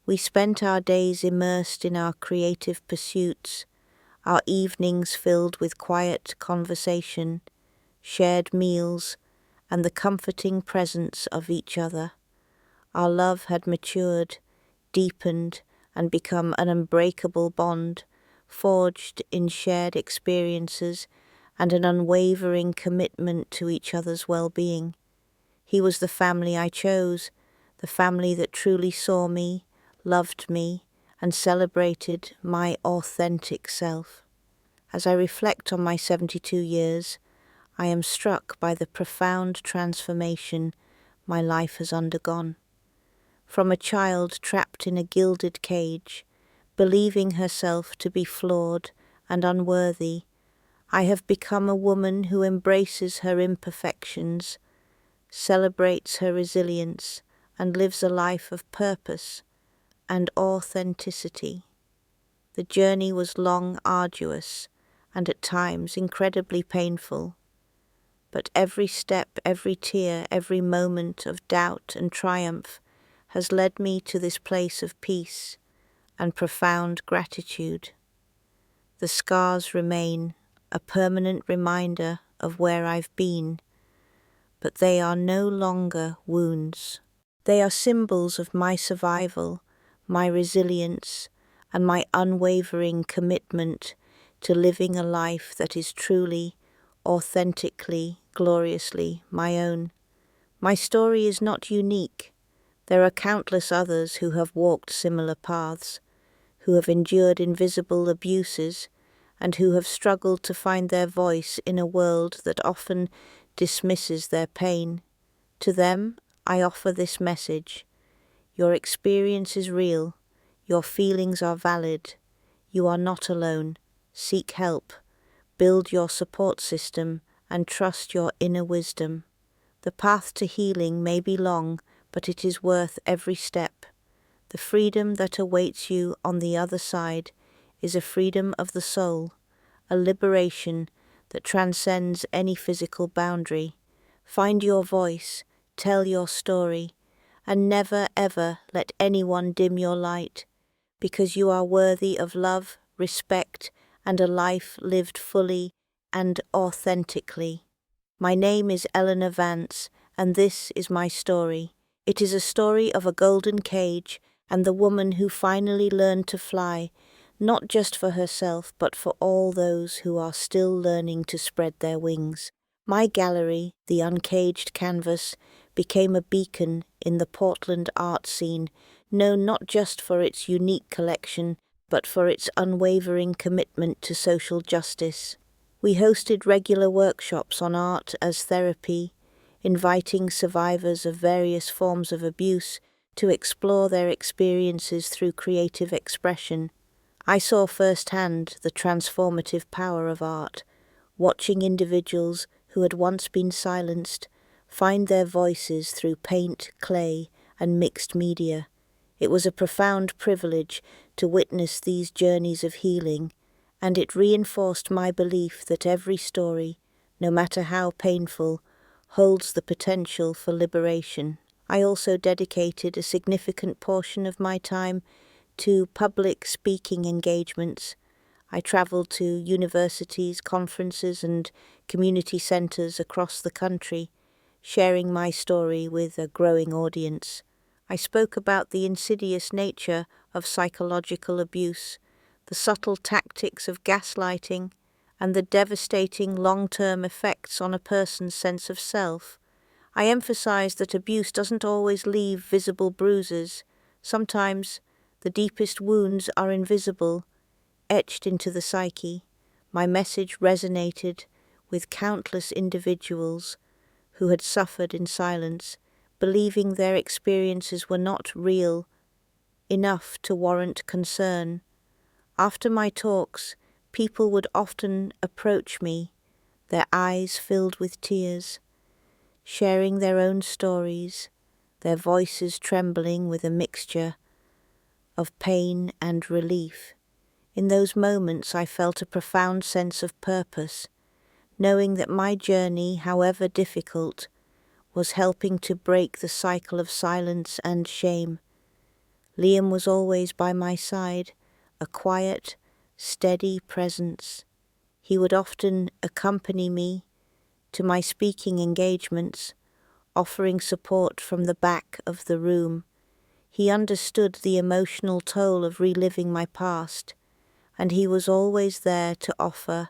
We spent our days immersed in our creative pursuits, our evenings filled with quiet conversation, shared meals, and the comforting presence of each other. Our love had matured, deepened, and become an unbreakable bond, forged in shared experiences and an unwavering commitment to each other's well-being. He was the family I chose, the family that truly saw me, loved me, and celebrated my authentic self. As I reflect on my 72 years, I am struck by the profound transformation my life has undergone. From a child trapped in a gilded cage, believing herself to be flawed and unworthy, I have become a woman who embraces her imperfections, celebrates her resilience, and lives a life of purpose and authenticity. The journey was long, arduous, and at times incredibly painful. But every step, every tear, every moment of doubt and triumph has led me to this place of peace and profound gratitude. The scars remain, a permanent reminder of where I've been, but they are no longer wounds. They are symbols of my survival, my resilience, and my unwavering commitment to living a life that is truly, authentically, gloriously my own. My story is not unique. There are countless others who have walked similar paths, who have endured invisible abuses, and who have struggled to find their voice in a world that often dismisses their pain. To them, I offer this message: your experience is real, your feelings are valid, you are not alone. Seek help, build your support system, and trust your inner wisdom. The path to healing may be long, but it is worth every step. The freedom that awaits you on the other side is a freedom of the soul, a liberation that transcends any physical boundary. Find your voice, tell your story, and never ever let anyone dim your light, because you are worthy of love, respect, and a life lived fully and authentically. My name is Eleanor Vance, and this is my story. It is a story of a golden cage and the woman who finally learned to fly, not just for herself, but for all those who are still learning to spread their wings. My gallery, the uncaged canvas, became a beacon in the Portland art scene, known not just for its unique collection, but for its unwavering commitment to social justice. We hosted regular workshops on art as therapy, inviting survivors of various forms of abuse to explore their experiences through creative expression. I saw firsthand the transformative power of art, watching individuals who had once been silenced find their voices through paint, clay, and mixed media. It was a profound privilege to witness these journeys of healing, and it reinforced my belief that every story, no matter how painful, holds the potential for liberation. I also dedicated a significant portion of my time to public speaking engagements. I traveled to universities, conferences, and community centers across the country, sharing my story with a growing audience. I spoke about the insidious nature of psychological abuse, the subtle tactics of gaslighting, and the devastating long-term effects on a person's sense of self. I emphasized that abuse doesn't always leave visible bruises. Sometimes The deepest wounds are invisible, etched into the psyche. My message resonated with countless individuals who had suffered in silence, believing their experiences were not real enough to warrant concern. After my talks, people would often approach me, their eyes filled with tears, sharing their own stories, their voices trembling with a mixture of pain and relief. In those moments I felt a profound sense of purpose, knowing that my journey, however difficult, was helping to break the cycle of silence and shame. Liam was always by my side, a quiet, steady presence. He would often accompany me to my speaking engagements, offering support from the back of the room. He understood the emotional toll of reliving my past, and he was always there to offer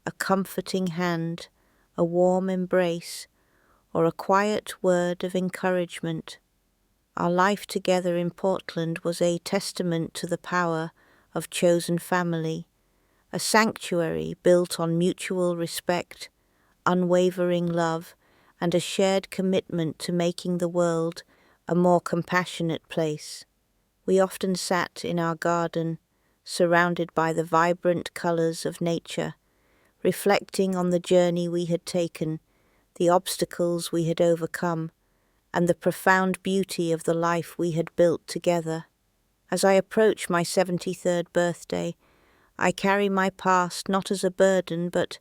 a comforting hand, a warm embrace, or a quiet word of encouragement. Our life together in Portland was a testament to the power of chosen family, a sanctuary built on mutual respect, unwavering love, and a shared commitment to making the world a more compassionate place. We often sat in our garden, surrounded by the vibrant colors of nature, reflecting on the journey we had taken, the obstacles we had overcome, and the profound beauty of the life we had built together. As I approach my 73rd birthday, I carry my past not as a burden, but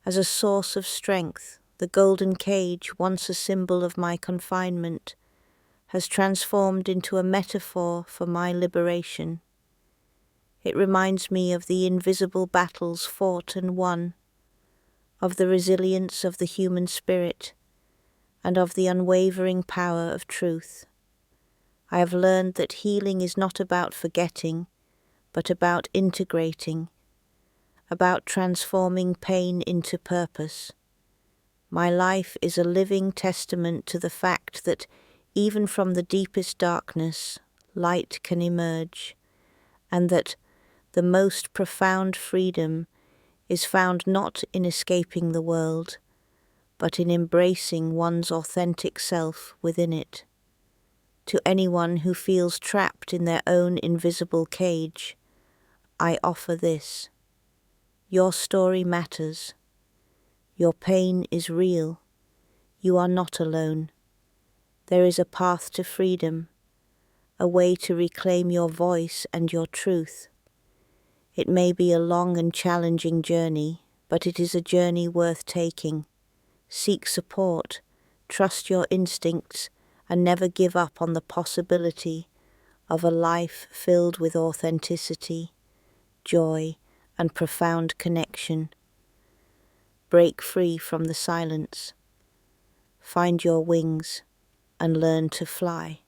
as a source of strength. The golden cage, once a symbol of my confinement, has transformed into a metaphor for my liberation. It reminds me of the invisible battles fought and won, of the resilience of the human spirit, and of the unwavering power of truth. I have learned that healing is not about forgetting, but about integrating, about transforming pain into purpose. My life is a living testament to the fact that even from the deepest darkness, light can emerge, and that the most profound freedom is found not in escaping the world, but in embracing one's authentic self within it. To anyone who feels trapped in their own invisible cage, I offer this. Your story matters. Your pain is real. You are not alone. There is a path to freedom, a way to reclaim your voice and your truth. It may be a long and challenging journey, but it is a journey worth taking. Seek support, trust your instincts, and never give up on the possibility of a life filled with authenticity, joy, and profound connection. Break free from the silence. Find your wings and learn to fly.